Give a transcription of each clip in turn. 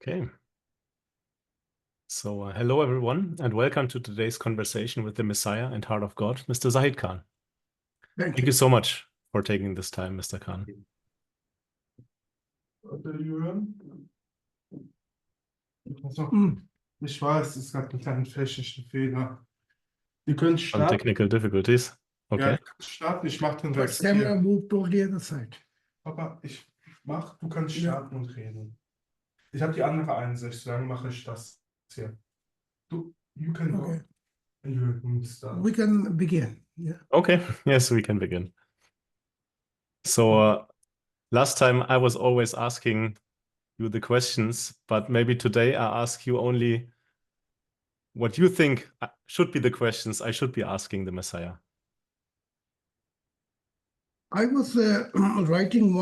Okay. So, hello everyone, and welcome to today's conversation with the Messiah and Heart of God, Mr. Zahid Khan. Thank Thank you. you so much for taking this time, Mr. Khan. Ich weiß, es gab einen kleinen technischen Fehler. Wir können Some starten. technical difficulties. Ja, Okay. wir können starten. Ich mache den But Rest camera hier. moved to the other side. Papa, du kannst Ja. starten und reden. Ich habe die andere Einsicht, solange mache ich das hier. You can go. Okay. And you can start. We can begin. Yeah. Okay. Yes, we can begin. So, last time I was always asking you the questions, but maybe today I ask you only what you think should be the questions I should be asking the Messiah. I was writing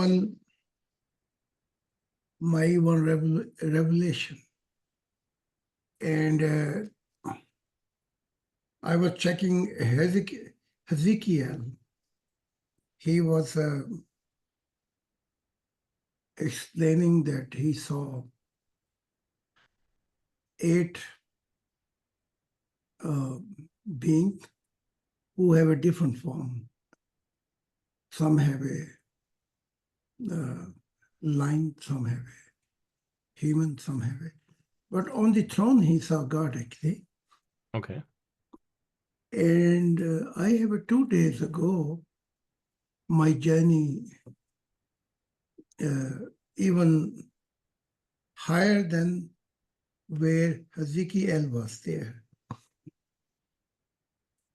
my revelation, and I was checking Hezekiel. He was explaining that he saw 8 beings who have a different form. Some have a lion, some have a human, some have a. But on the throne, he saw God actually. Okay. And I have 2 days ago, my journey even higher than where Ezekiel was there.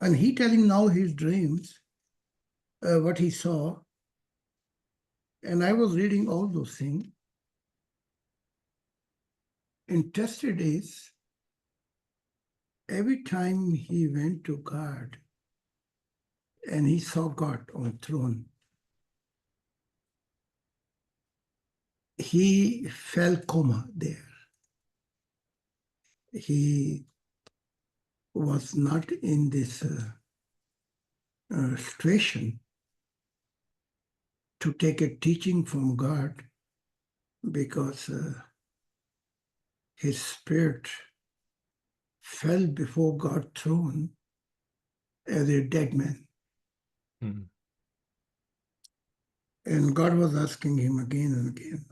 And he telling now his dreams, what he saw. And I was reading all those things. Interested is, every time he went to God and he saw God on the throne, he fell coma there. He was not in this situation to take a teaching from God, because his spirit fell before God's throne as a dead man. Hmm. And God was asking him again and again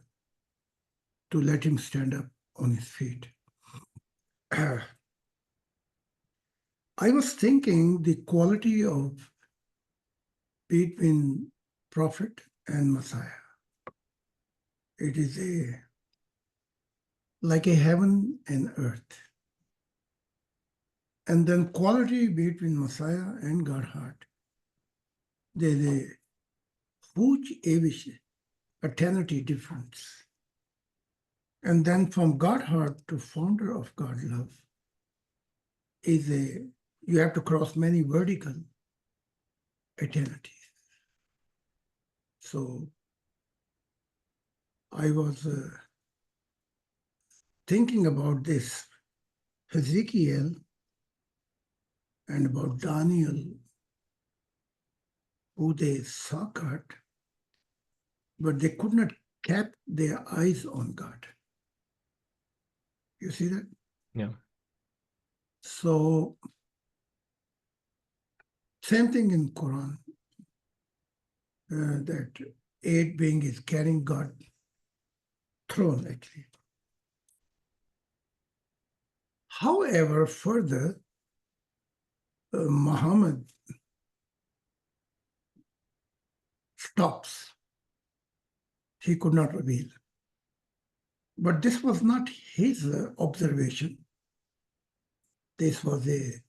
to let him stand up on his feet. I was thinking the quality of between prophet and Messiah. It is like a heaven and earth. And then quality between Messiah and God heart. There's a huge eternity difference. And then from God heart to founder of God love is you have to cross many vertical eternities. So I was thinking about this Ezekiel and about Daniel, who they saw God, but they could not keep their eyes on God. You see that? Yeah. So same thing in Quran, that 8 being is carrying God throne actually. However, further, Muhammad stops. He could not reveal. But this was not his observation. This was a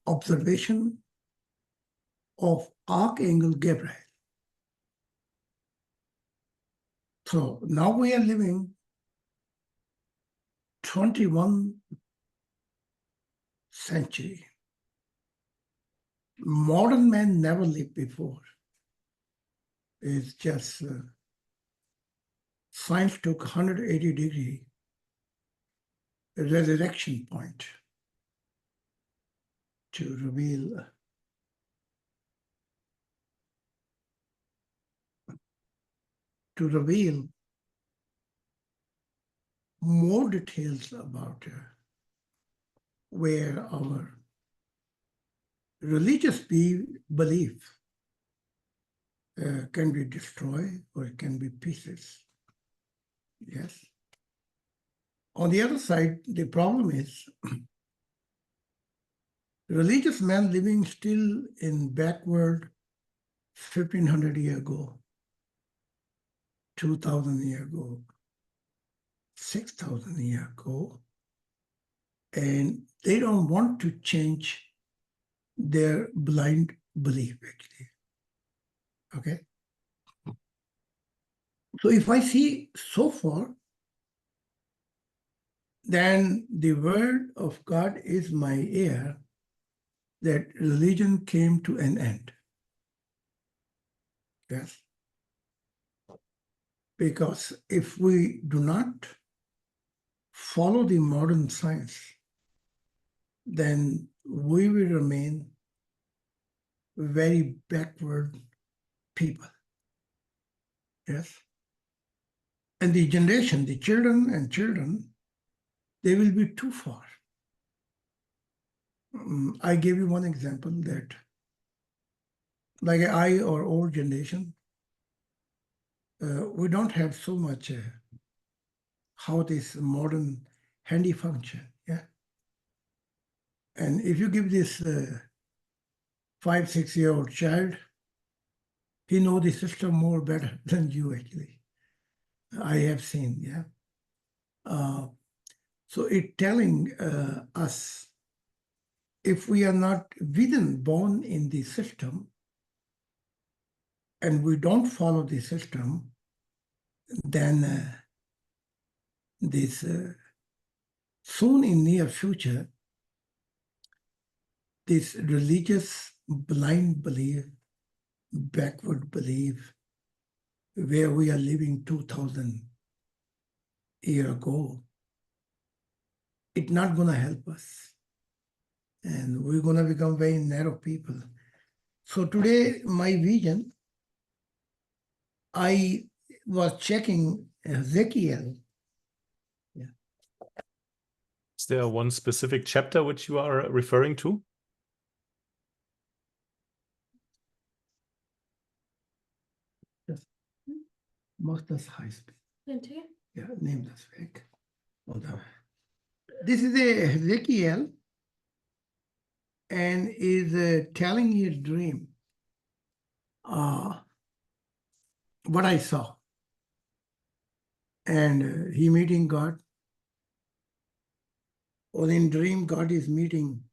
observation of Archangel Gabriel. So now we are living 21st century. Modern man never lived before. It's just science took 180-degree resurrection point to reveal more details about where our religious belief can be destroyed or it can be pieces. Yes. On the other side, the problem is religious men living still in backward 1500 years ago, 2000 years ago, 6000 years ago, and they don't want to change their blind belief, actually. Okay? So if I see so far, then the word of God is my ear that religion came to an end. Yes. Because if we do not follow the modern science, then we will remain very backward people. Yes. And the generation, the children, they will be too far. I gave you one example that, like I or old generation, we don't have so much how this modern handy function. Yeah. And if you give this 5, 6-year-old child, he knows the system more better than you actually. I have seen, yeah. So it telling us if we are not born in the system and we don't follow the system, then this soon in near future, this religious blind belief, backward belief, where we are living 2000 years ago, it's not going to help us. And we're going to become very narrow people. So today, my vision, I was checking Ezekiel. Yeah. Is there one specific chapter which you are referring to? Yes. Macht das Highspeed. Yeah, name das weg. This is Ezekiel, and is telling his dream what I saw. And he meeting God. Or in dream, God is meeting,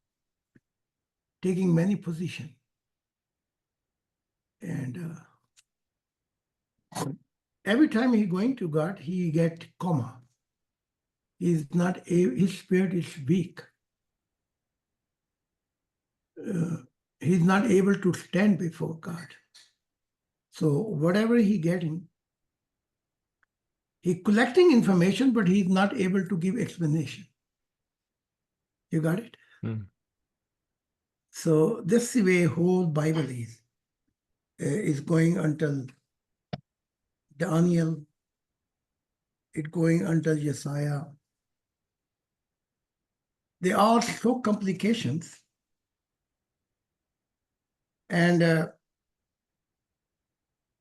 taking many positions. And every time he going to God, he get coma. He's not his spirit is weak. He's not able to stand before God. So whatever he getting, he collecting information, but he's not able to give explanation. You got it? So this is the way whole Bible is going until Daniel, it's going until Josiah. They all show complications. And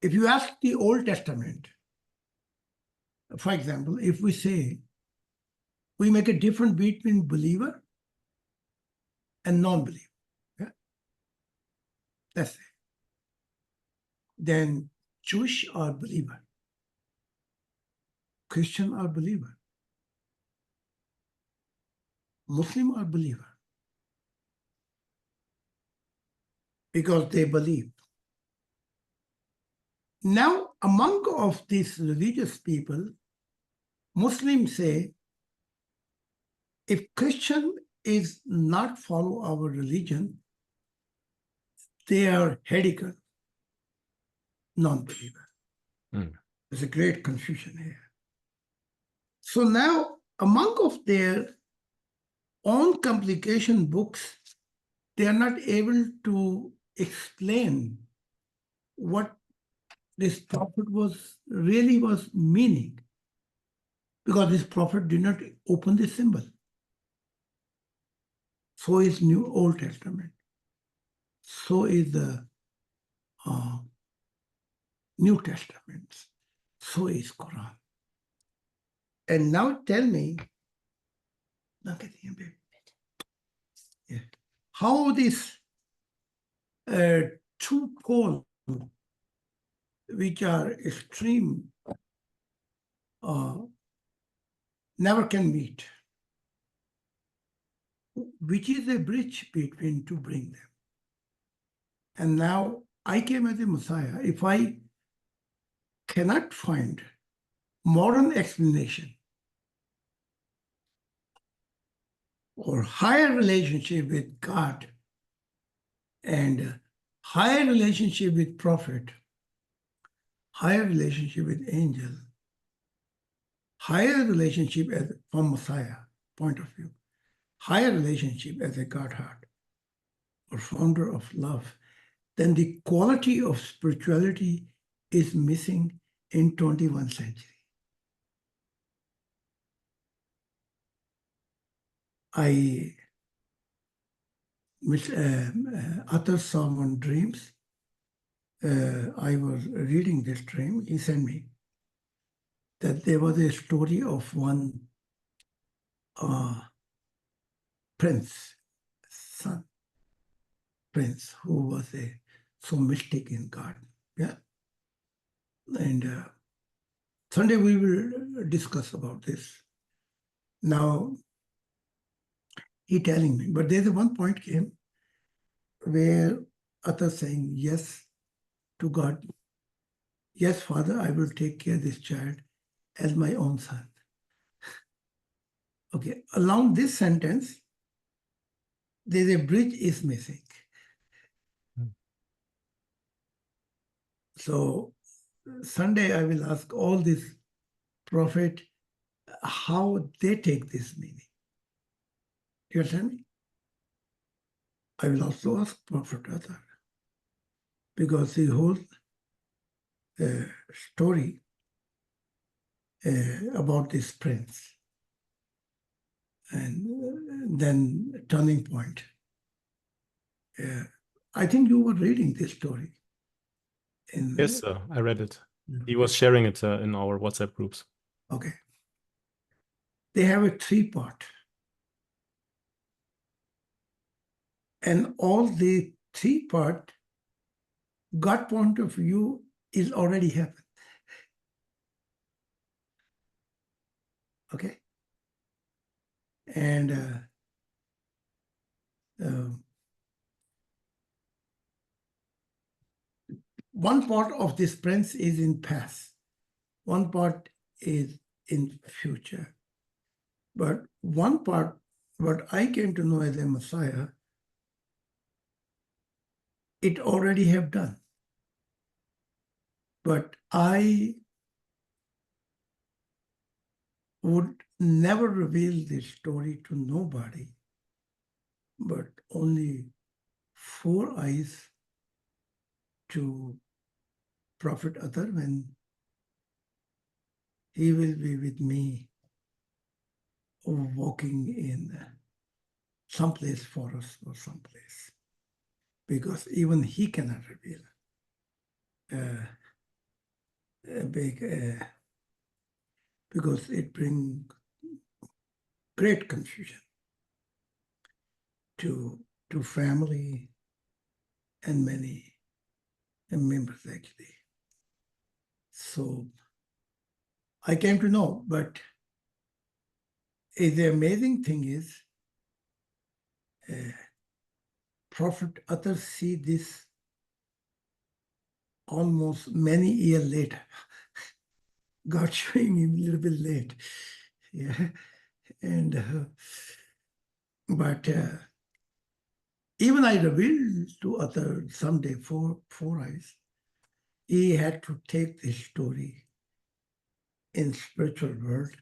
if you ask the Old Testament, for example, if we say we make a difference between believer and non-believer, yeah? That's it. Then Jewish are believer, Christian are believer, Muslim are believer, because they believe. Now, among of these religious people, Muslims say, if Christian is not follow our religion, they are heretical, non-believer. There's a great confusion here. So now, among of their own complication books, they are not able to explain what this prophet was meaning. because this prophet did not open the symbol. So is Old Testament. So is the New Testament. So is Quran. And now tell me, how this two poles, which are extreme, never can meet. Which is a bridge between to bring them. And now I came as a Messiah. If I cannot find modern explanation or higher relationship with God and higher relationship with prophet, higher relationship with angel, higher relationship as from Messiah point of view, higher relationship as a God heart or founder of love, then the quality of spirituality is missing in 21st century. Athar saw one dreams. I was reading this dream. He sent me that there was a story of one prince, who was so mystic in God. Yeah. And Sunday we will discuss about this. Now, he telling me, but there's one point came where Athar saying yes to God. Yes, Father, I will take care of this child as my own son. Okay, along this sentence, there's a bridge is missing. So Sunday I will ask all these prophet how they take this meaning. You understand me? I will also ask Prophet Athar because he holds a story about this prince and then turning point. I think you were reading this story. Yes, sir, I read it. He was sharing it in our WhatsApp groups. Okay. They have a 3-part. And all the 3-part, God point of view is already happened. Okay? And one part of this prince is in past. One part is in future. But one part, what I came to know as a Messiah, it already have done. But I would never reveal this story to nobody, but only 4 eyes to Prophet Athar when he will be with me or walking in someplace forest or someplace, because even he cannot reveal because it brings great confusion to family and many members actually. So I came to know, but the amazing thing is Prophet Athar see this almost many years later. God showing him a little bit late. Yeah. And but even I revealed to Athar someday 4 eyes. He had to take this story in spiritual world,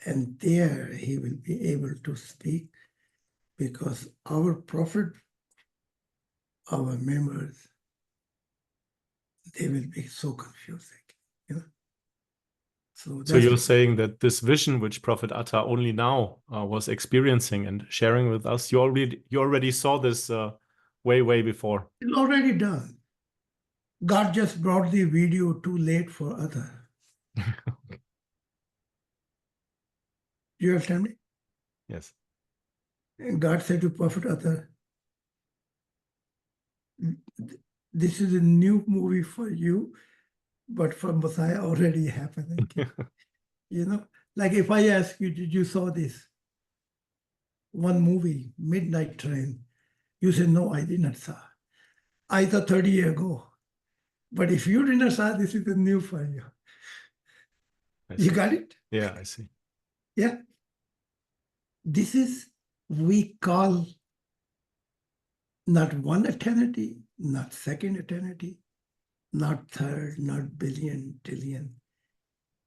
and there he will be able to speak, because our prophet, our members, they will be so confusing, you know. So So you're saying that this vision, which Prophet Atta only now was experiencing and sharing with us, you already saw this way before. it's already done. God just brought the video too late for other. You understand me? Yes. And God said to Prophet Atta, this is a new movie for you, but for Messiah already happened. You know, like if I ask you, did you saw this one movie, Midnight Train? You say, no, I did not saw. I saw 30 years ago. But if you did not saw, this is a new for you. You got it? Yeah, I see. Yeah. This is, we call not one eternity, not second eternity, not third, not billion, trillion.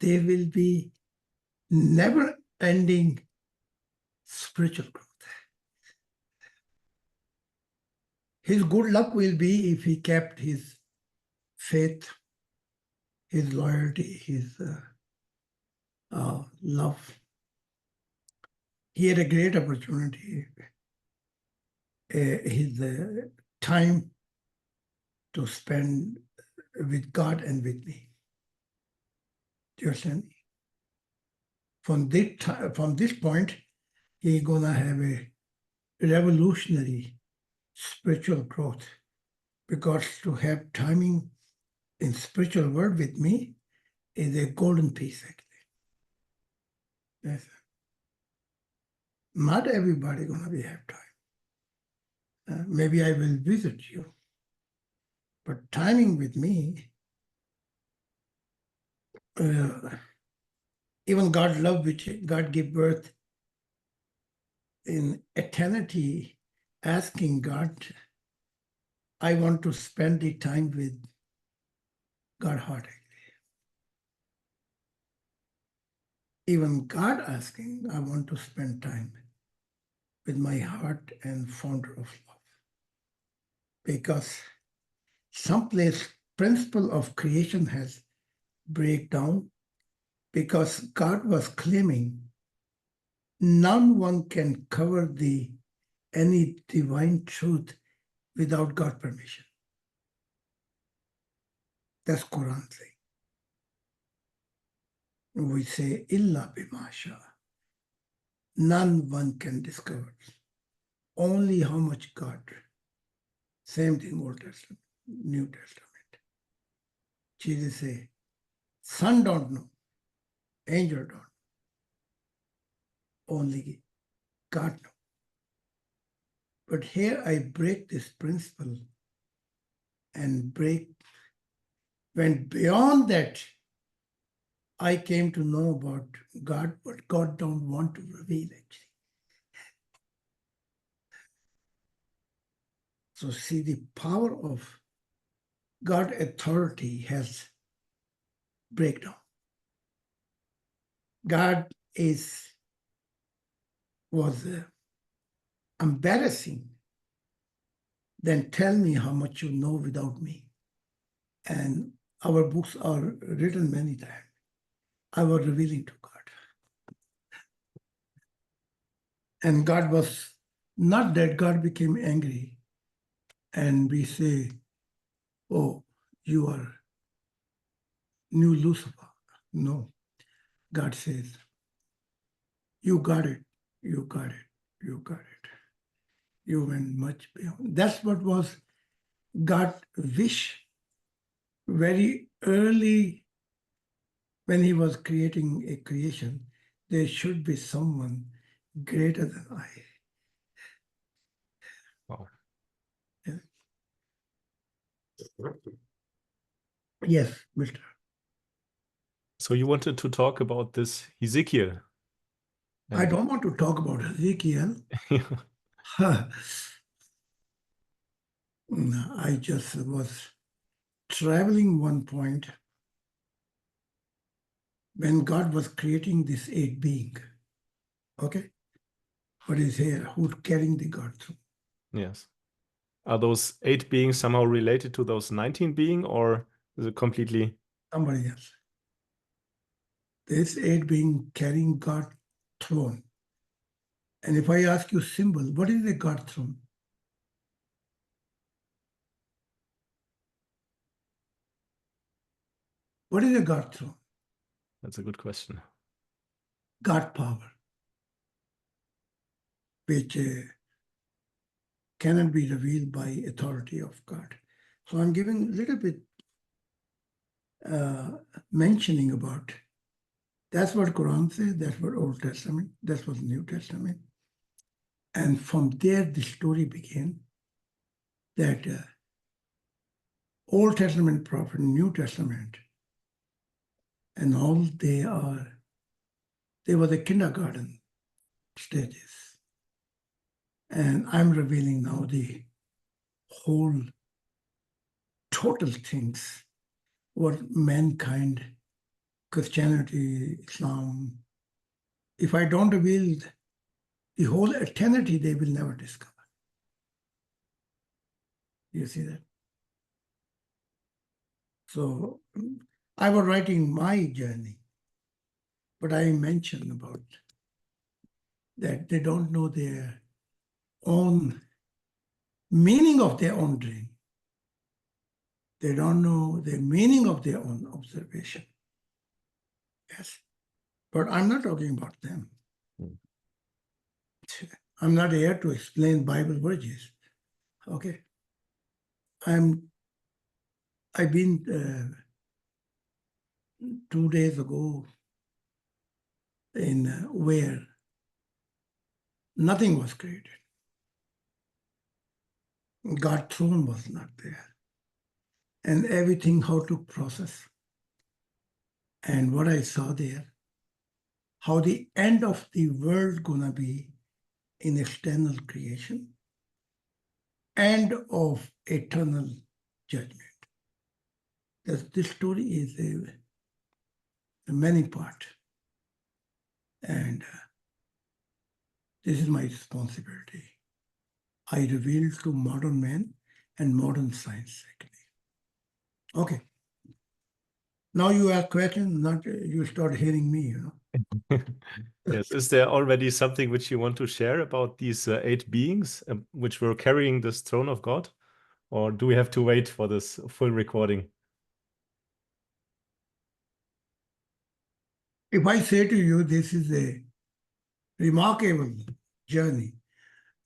There will be never-ending spiritual growth. His good luck will be if he kept his faith, his loyalty, his love. He had a great opportunity, his time to spend with God and with me. Do you understand me? From this point, he's gonna have a revolutionary spiritual growth, because to have timing in spiritual world with me is a golden piece, actually. Yes. Not everybody gonna have time. Maybe I will visit you, but timing with me, even God love, which God give birth in eternity, asking God, I want to spend the time with God heart. Even God asking, I want to spend time with my heart and founder of love. Because someplace principle of creation has break down, because God was claiming none one can cover any divine truth without God's permission. That's Quran saying. We say, Illa bimasha. None one can discover. Only how much God. Same thing, Old Testament, New Testament. Jesus say, Son don't know, angel don't know. Only God knows. But here I break this principle and went beyond that. I came to know about God, but God don't want to reveal actually. So see, the power of God authority has breakdown. God was embarrassing. Then tell me how much you know without me. And our books are written many times. I was revealing to God. And God was not that God became angry and we say, oh, you are new Lucifer. No. God says, you got it, you got it, you got it. You went much beyond. That's what was God's wish very early when he was creating a creation. There should be someone greater than I. Wow. Yeah. Yes, Mr. So you wanted to talk about this Ezekiel. I don't want to talk about Ezekiel. I just was traveling one point when God was creating this 8 being. Okay? What is here? Who's carrying the God through? Yes. Are those 8 beings somehow related to those 19 beings, or is it completely somebody else? this 8 being carrying God's throne. And if I ask you symbol, what is the God throne? What is a God throne? That's a good question. God power, which cannot be revealed by authority of God. So I'm giving a little bit mentioning about, that's what Quran says, that's what Old Testament, that's what New Testament. And from there, the story began that Old Testament prophet, New Testament, and all they were the kindergarten stages. And I'm revealing now the whole total things, what mankind, Christianity, Islam, if I don't reveal the whole eternity, they will never discover. You see that? So I was writing my journey, but I mentioned about that they don't know their own meaning of their own dream. They don't know the meaning of their own observation. Yes. But I'm not talking about them. I'm not here to explain Bible verses. Okay. I've been 2 days ago in where nothing was created. God's throne was not there. And everything how to process. And what I saw there, how the end of the world gonna be in external creation and of eternal judgment. This story is a many part. And this is my responsibility. I reveal to modern man and modern science. Okay. Now you ask questions, not you start hearing me, you know. Yes. Is there already something which you want to share about these 8 beings which were carrying this throne of God? Or do we have to wait for this full recording? If I say to you, this is a remarkable journey,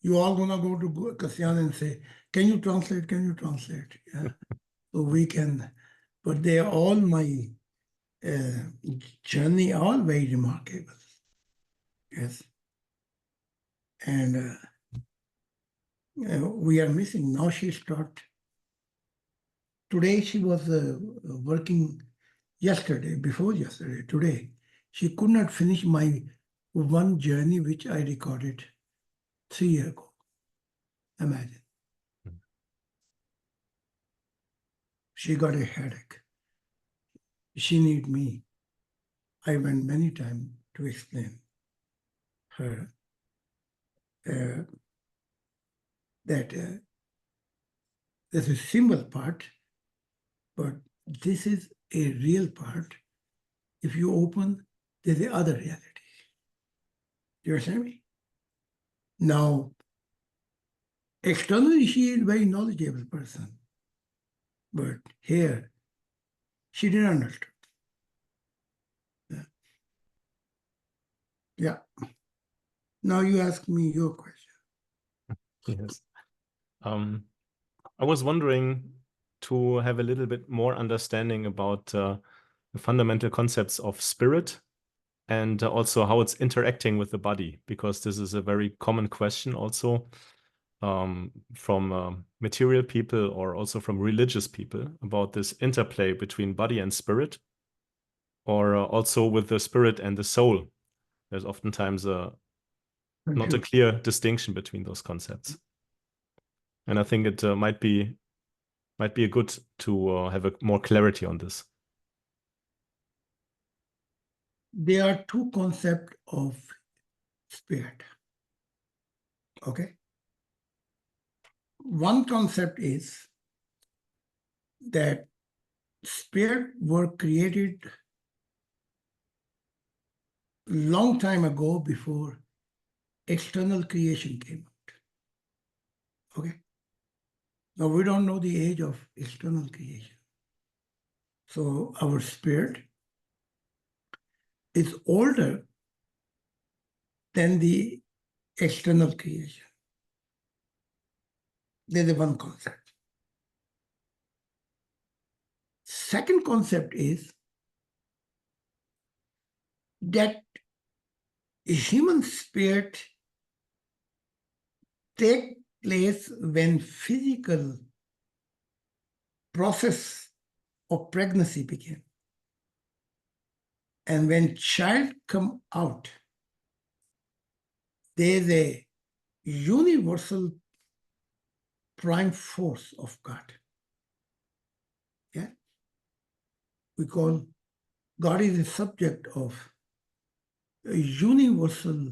you all gonna go to Kasyan and say, can you translate? Can you translate? Yeah. So we can, but they are all my journey, all very remarkable. Yes. And we are missing. Now she start. Today she was working yesterday, before yesterday, today. She could not finish my one journey which I recorded 3 years ago. Imagine. She got a headache. She need me. I went many times to explain her that this is symbol part, but this is a real part. If you open, there's the other reality. You understand me? Now, externally, she is a very knowledgeable person. But here, she didn't understand. Yeah. Now you ask me your question. Yes. I was wondering to have a little bit more understanding about the fundamental concepts of spirit and also how it's interacting with the body, because this is a very common question also from material people or also from religious people about this interplay between body and spirit, or also with the spirit and the soul. There's oftentimes not a clear distinction between those concepts. And I think it might be a good to have a more clarity on this. There are 2 concepts of spirit. Okay. One concept is that spirit were created long time ago before external creation came out. Okay? Now we don't know the age of external creation. So our spirit is older than the external creation. There's the one concept. Second concept is that human spirit take place when physical process of pregnancy begin. And when child come out, there's a universal prime force of God. Yeah? We call God is the subject of a universal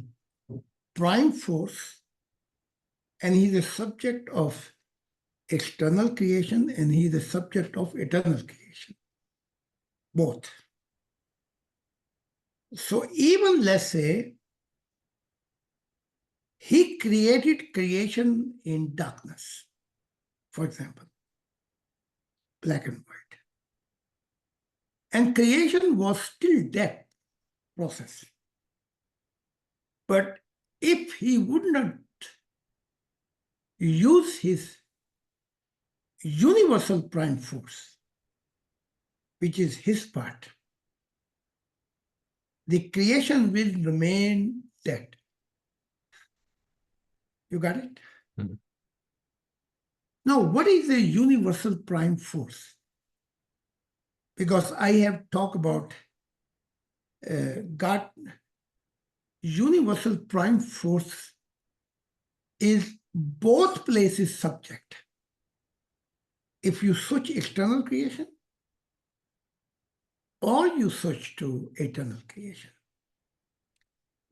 prime force, and he's a subject of external creation, and he's a subject of eternal creation. Both. So even let's say he created creation in darkness, for example, black and white. And creation was still that process. But if he would not use his universal prime force, which is his part, the creation will remain dead. You got it? Mhm. Now, what is the universal prime force? Because I have talked about God, universal prime force is both places subject. If you switch external creation or you switch to eternal creation.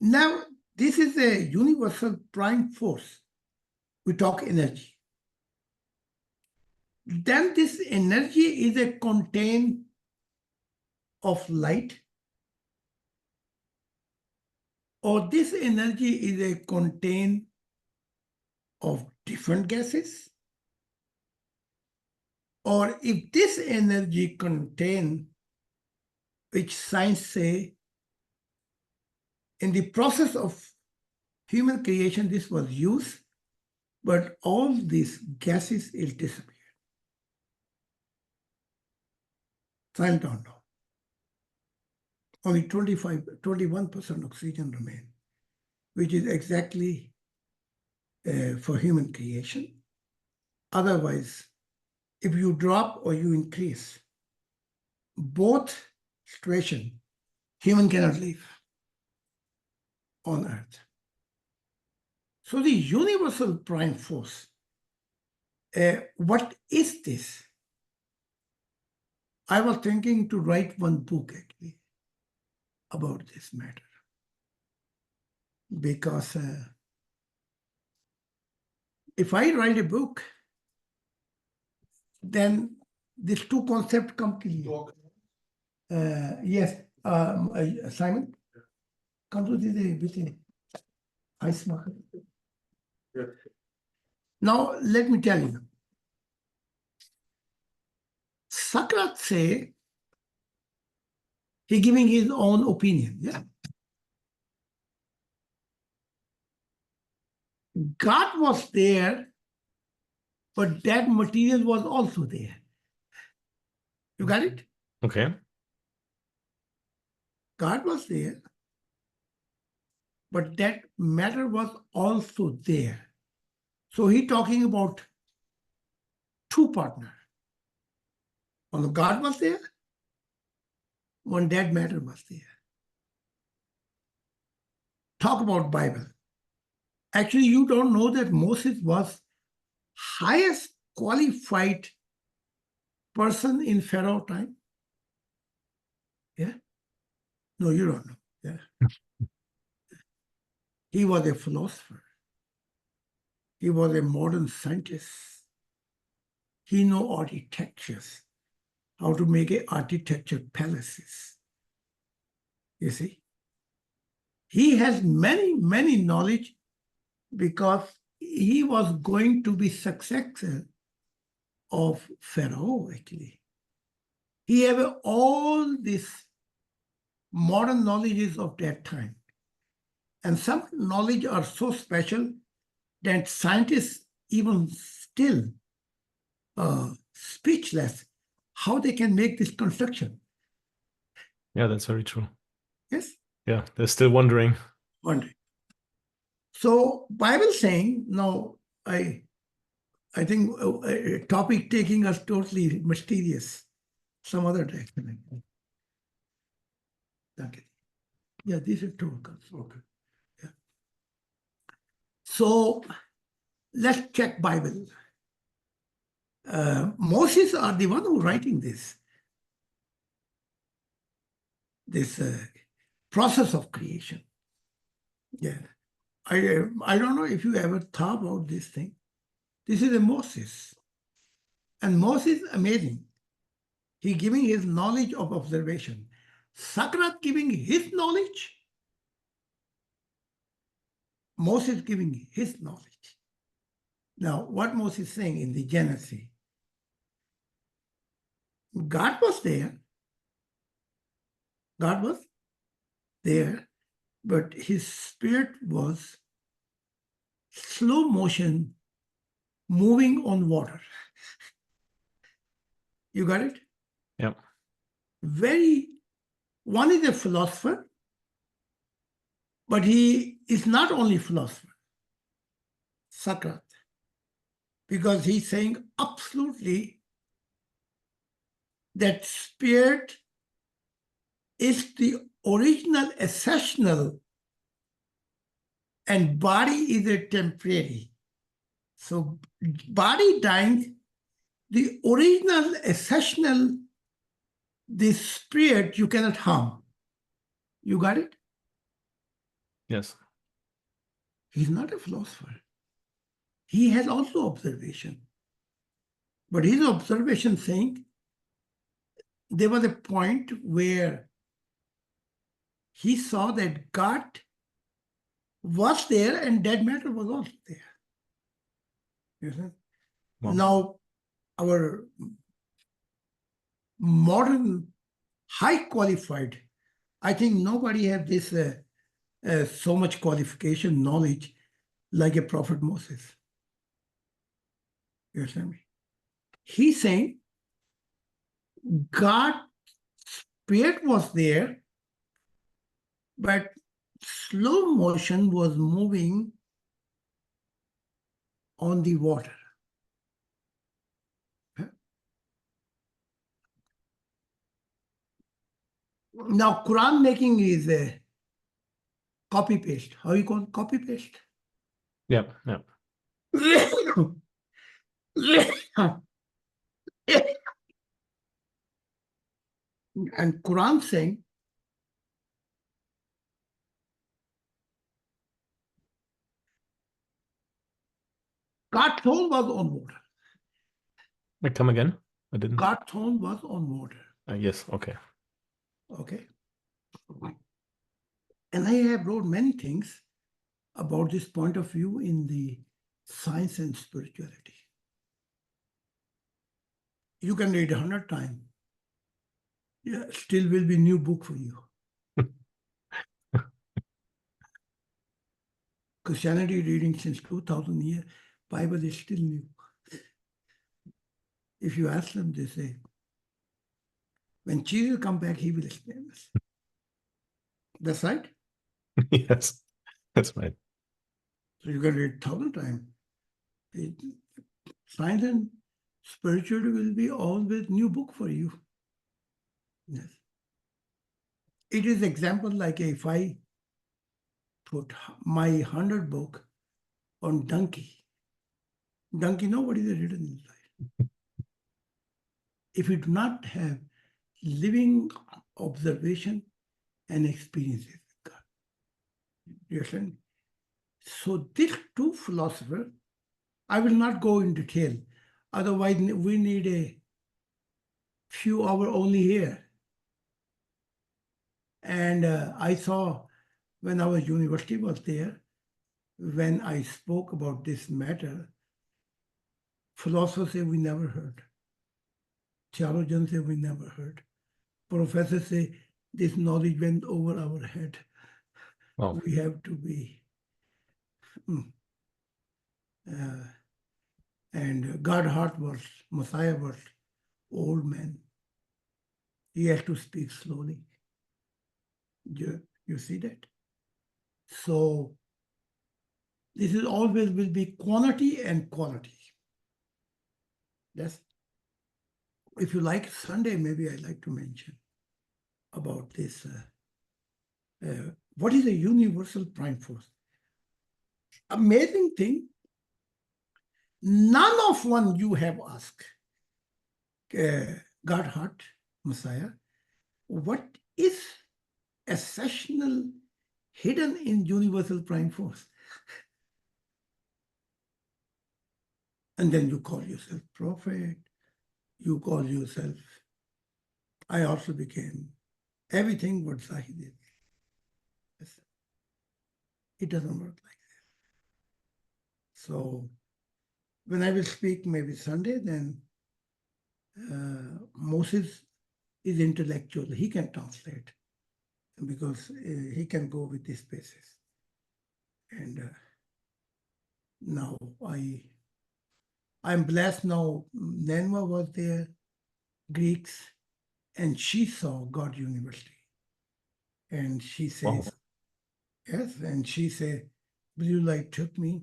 Now, this is a universal prime force. We talk energy. Then this energy is a contain of light, or this energy is a contain of different gases, or if this energy contain, which science say, in the process of human creation, this was used, but all these gases will disappear. Science don't know. Only 21% oxygen remain, which is exactly for human creation. Otherwise, if you drop or you increase, both situation, human cannot live on Earth. So the universal prime force, what is this? I was thinking to write one book actually about this matter. Because if I write a book, then these two concepts come clear. Yes, Simon, come to the meeting. Ice market. Now, let me tell you. Socrates say he giving his own opinion. Yeah. God was there, but that material was also there. You got it? Okay. God was there, but that matter was also there. So he talking about two partners. One God was there, one that matter was there. Talk about Bible. Actually, you don't know that Moses was highest qualified person in Pharaoh time? Yeah? No, you don't know. Yeah. He was a philosopher. He was a modern scientist. He know architectures, how to make a architecture palaces. You see? He has many knowledge because he was going to be successor of Pharaoh, actually. He have all these modern knowledges of that time. And some knowledge are so special that scientists even still speechless how they can make this construction. Yeah, that's very true. Yes? Yeah, they're still wondering. Wondering. So Bible saying, now I think a topic taking us totally mysterious some other day. Okay. Yeah, this is true. Okay. Yeah. So let's check Bible. Moses are the one who writing this process of creation. Yeah. I don't know if you ever thought about this thing. This is a Moses. And Moses, amazing. He giving his knowledge of observation. Sakrat giving his knowledge. Moses giving his knowledge. Now, what Moses is saying in the Genesis, God was there. God was there, but his spirit was slow motion moving on water. You got it? Yeah. One is a philosopher, but he is not only philosopher, Sakrat, because he's saying absolutely that spirit is the original essential and body is a temporary. So body dying, the original essential, the spirit you cannot harm. You got it? Yes. He's not a philosopher. He has also observation. But his observation saying there was a point where he saw that God was there and dead matter was also there. You see? Wow. Now, our modern high qualified, I think nobody has this so much qualification, knowledge like a prophet Moses. You understand me? He's saying God's spirit was there, but slow motion was moving on the water. Now, Quran making is a copy paste. How you call it? Copy paste? Yeah, yeah. And Quran saying, God's throne was on water. Come again? I didn't. God's throne was on water. Yes, okay. Okay. And I have wrote many things about this point of view in the science and spirituality. You can read 100 times. Yeah, still will be new book for you. Christianity reading since 2000 years, Bible is still new. If you ask them, they say, when Jesus come back, he will explain this. That's right. Yes, that's right. So you can read 1,000 times. Science and spirituality will be always new book for you. Yes. It is example like if I put my 100 book on donkey. Donkey, nobody is written inside. If you do not have living observation and experiences with God. You understand? So these two philosophers, I will not go in detail. Otherwise, we need a few hours only here. And I saw when our university was there, when I spoke about this matter, philosophers say we never heard. Theologians say we never heard. Professors say this knowledge went over our head. Wow. We have to be. And Godheart was, Messiah was old man. He has to speak slowly. You see that? So this is always will be quantity and quality. Yes. If you like Sunday, maybe I'd like to mention about this. What is a universal prime force? Amazing thing. None of one you have asked. Godheart, Messiah, what is essential hidden in universal prime force? And then you call yourself prophet, you call yourself, I also became everything what Zahid is. Yes. It doesn't work like that. So when I will speak maybe Sunday, then Moses is intellectual. He can translate because he can go with this basis. And now I'm blessed now. Nenwa was there, Greeks, and she saw God University. And she says, yes, and she said, Blue Light took me,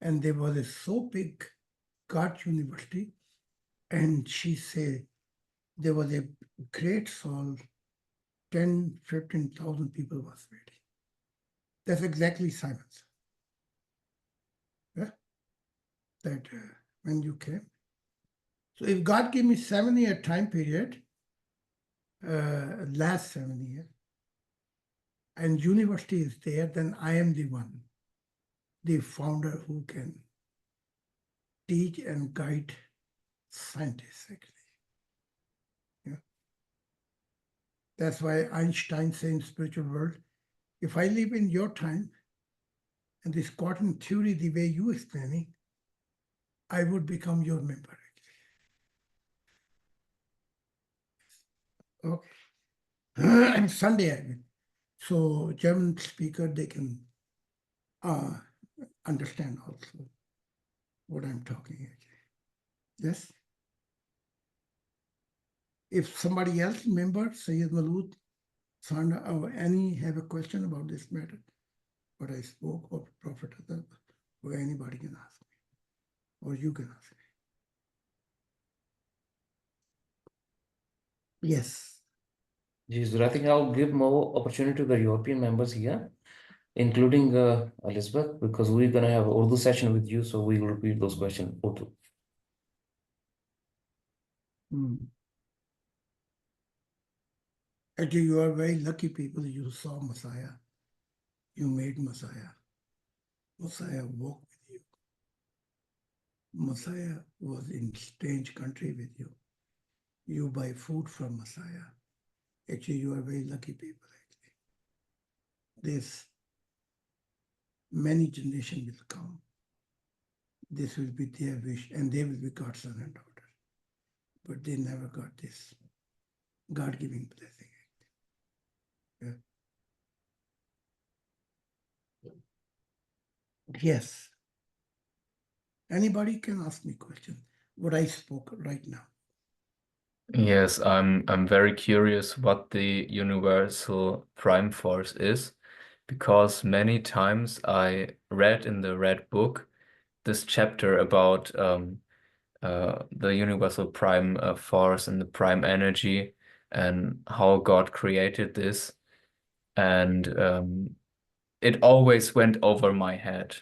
and there was a so big God University, and she said there was a great hall, 10, 15,000 people was waiting. That's exactly Simon's. Yeah? That when you came. So if God gave me 7-year time period, last 7 years, and university is there, then I am the one, the founder who can teach and guide scientists, actually. Yeah. That's why Einstein said in spiritual world, if I live in your time and this quantum theory, the way you explaining, I would become your member. Okay. And Sunday I will. So German speaker, they can understand also what I'm talking about. Yes. If somebody else, member, Sayyid Malood, Sanda, or any have a question about this matter, what I spoke of Prophet Adab, or anybody can ask me, or you can ask me. Yes. Yes, I think I'll give more opportunity to the European members here, including Elizabeth, because we're going to have an Urdu session with you, so we will repeat those questions. Urdu. Actually, you are very lucky people. You saw Messiah. You made Messiah. Messiah walked with you. Messiah was in strange country with you. You buy food from Messiah. Actually, you are very lucky people, actually. This many generations will come. This will be their wish, and they will be God's son and daughter. But they never got this God-giving blessing. Yeah. Yes. Anybody can ask me question. What I spoke right now. Yes, I'm very curious what the universal prime force is, because many times I read in the Red Book this chapter about the universal prime force and the prime energy and how God created this, and it always went over my head,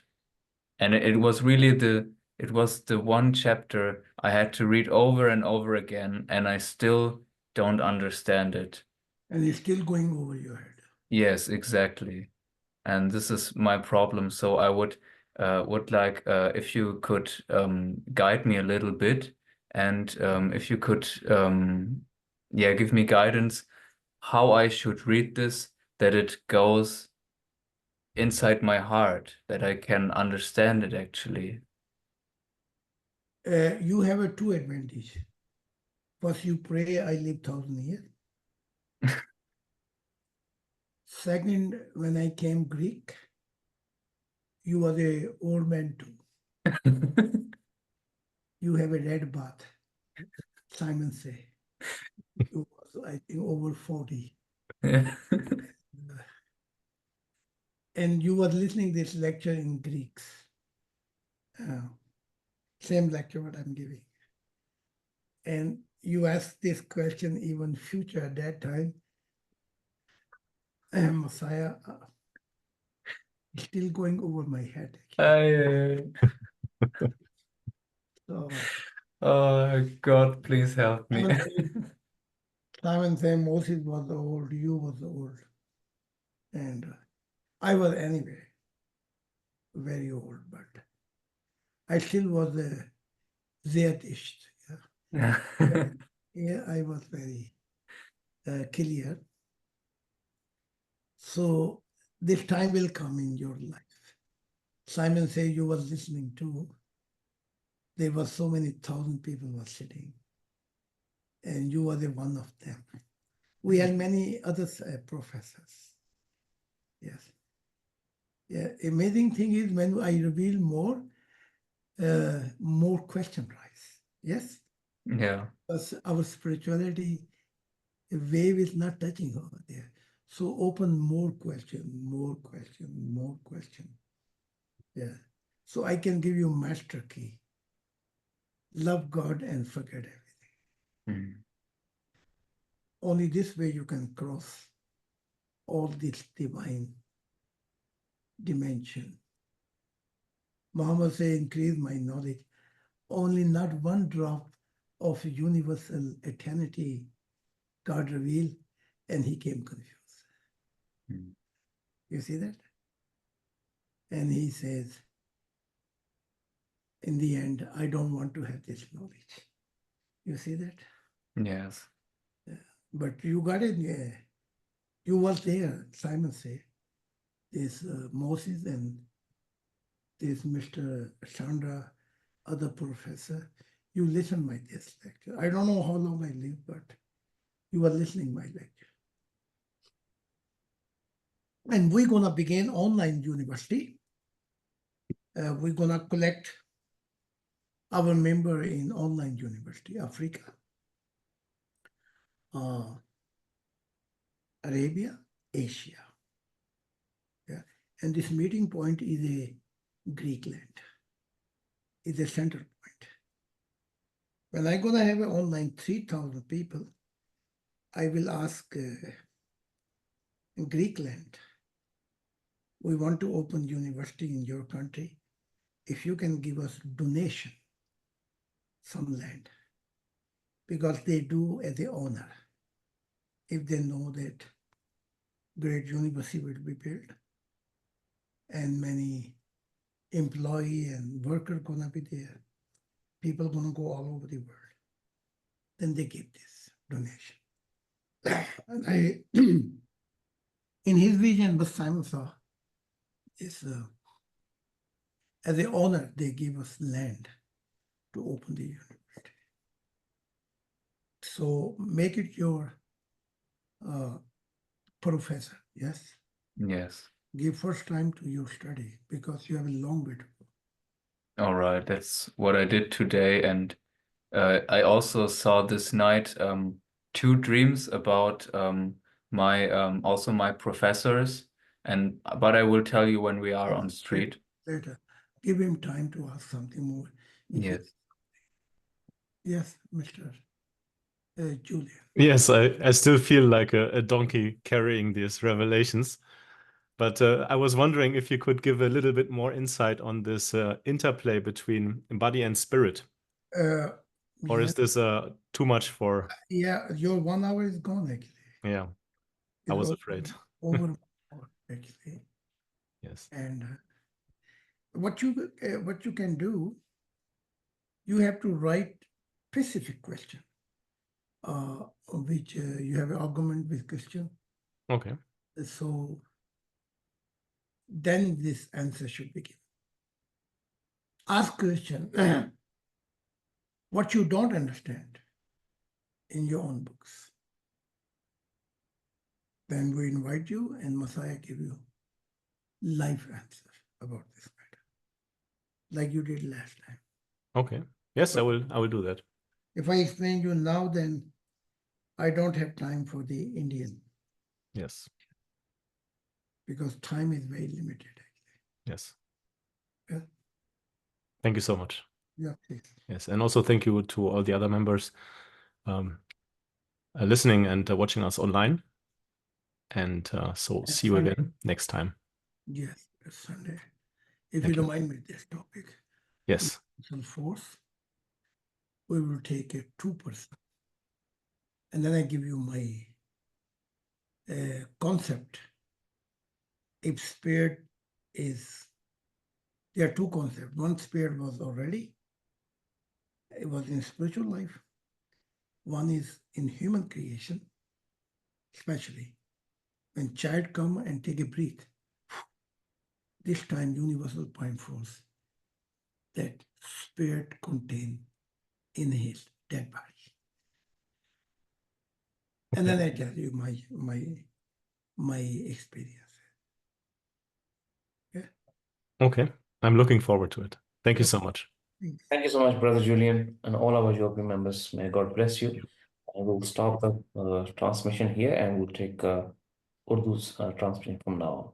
and it was really the one chapter I had to read over and over again, and I still don't understand it. And it's still going over your head. Yes, exactly. And this is my problem. So I would like if you could guide me a little bit, and if you could give me guidance how I should read this, that it goes inside my heart that I can understand it actually. You have a two advantage. First, you pray, I live 1,000 years. Second, when I came Greek, you were the old man too. You have a red bath, Simon say. You was, I think, over 40. And you were listening this lecture in Greeks. Same lecture what I'm giving. And you asked this question even future at that time. Messiah, still going over my head. So Oh, God, please help me. Simon said Moses was old, you was old. And I was anyway very old, but I still was a Zayatist. Yeah. Yeah, I was very clear. So this time will come in your life. Simon said you were listening to. There were so many thousand people were sitting, and you were the one of them. We had many other professors. Yes. Yeah. Amazing thing is when I reveal more question rise. Yes. Yeah. Because our spirituality wave is not touching over there. So open more question, more question, more question. Yeah. So I can give you master key. Love God and forget everything. Mm. Only this way you can cross all this divine dimension. Muhammad said, increase my knowledge. Only not one drop of universal eternity God revealed, and he came confused. Mm. You see that? And he says, in the end, I don't want to have this knowledge. You see that? Yes. But you got it. Yeah. You was there, Simon said. There's Moses and there's Mr. Chandra, other professor. You listen my this lecture. I don't know how long I live, but you are listening my lecture. And we're gonna begin online university. We're gonna collect our member in online university, Africa, Arabia, Asia. Yeah. And this meeting point is a Greek land, is a center point. When I'm gonna have an online 3,000 people, I will ask in Greek land, we want to open university in your country. If you can give us donation, some land, because they do as a honor. If they know that great university will be built and many employee and worker gonna be there, people gonna go all over the world, then they give this donation. And I, in his vision, what Simon saw is as an honor, they give us land to open the university. So make it your professor, yes? Yes. Give first time to your study because you have a long way to go. All right. That's what I did today. And I also saw this night two dreams about my also my professors. But I will tell you when we are on street. Later. Give him time to ask something more. Yes. Yes, Mr. Julian. Yes, I still feel like a donkey carrying these revelations. But I was wondering if you could give a little bit more insight on this interplay between body and spirit. Or is this too much for? Yeah, your 1 hour is gone actually. Yeah, I was afraid. Over 1 hour actually. Yes. And what you can do, you have to write specific question, which you have an argument with question. Okay. So then this answer should begin. Ask question what you don't understand in your own books. Then we invite you and Messiah give you life answer about this matter, like you did last time. Okay. Yes, I will do that. If I explain you now, then I don't have time for the Indian Yes. because time is very limited. Yes. Yeah. Thank you so much. Yeah, please. Yes, and also thank you to all the other members listening and watching us online. And so see you Sunday. again next time. Yes, Sunday. If Thank you don't you. mind me this topic, Yes. force, we will take a 2%. And then I give you my concept. If spirit is, there are two concepts. One, spirit was already, it was in spiritual life. One is in human creation, especially when child come and take a breath. This time universal point force that spirit contain in his dead body. And then I tell you my experience. Yeah. Okay. I'm looking forward to it. Thank you so much. Thank you so much, Brother Julian, and all our UOB members. May God bless you. I will stop the transmission here and we'll take Urdu's transmission from now on.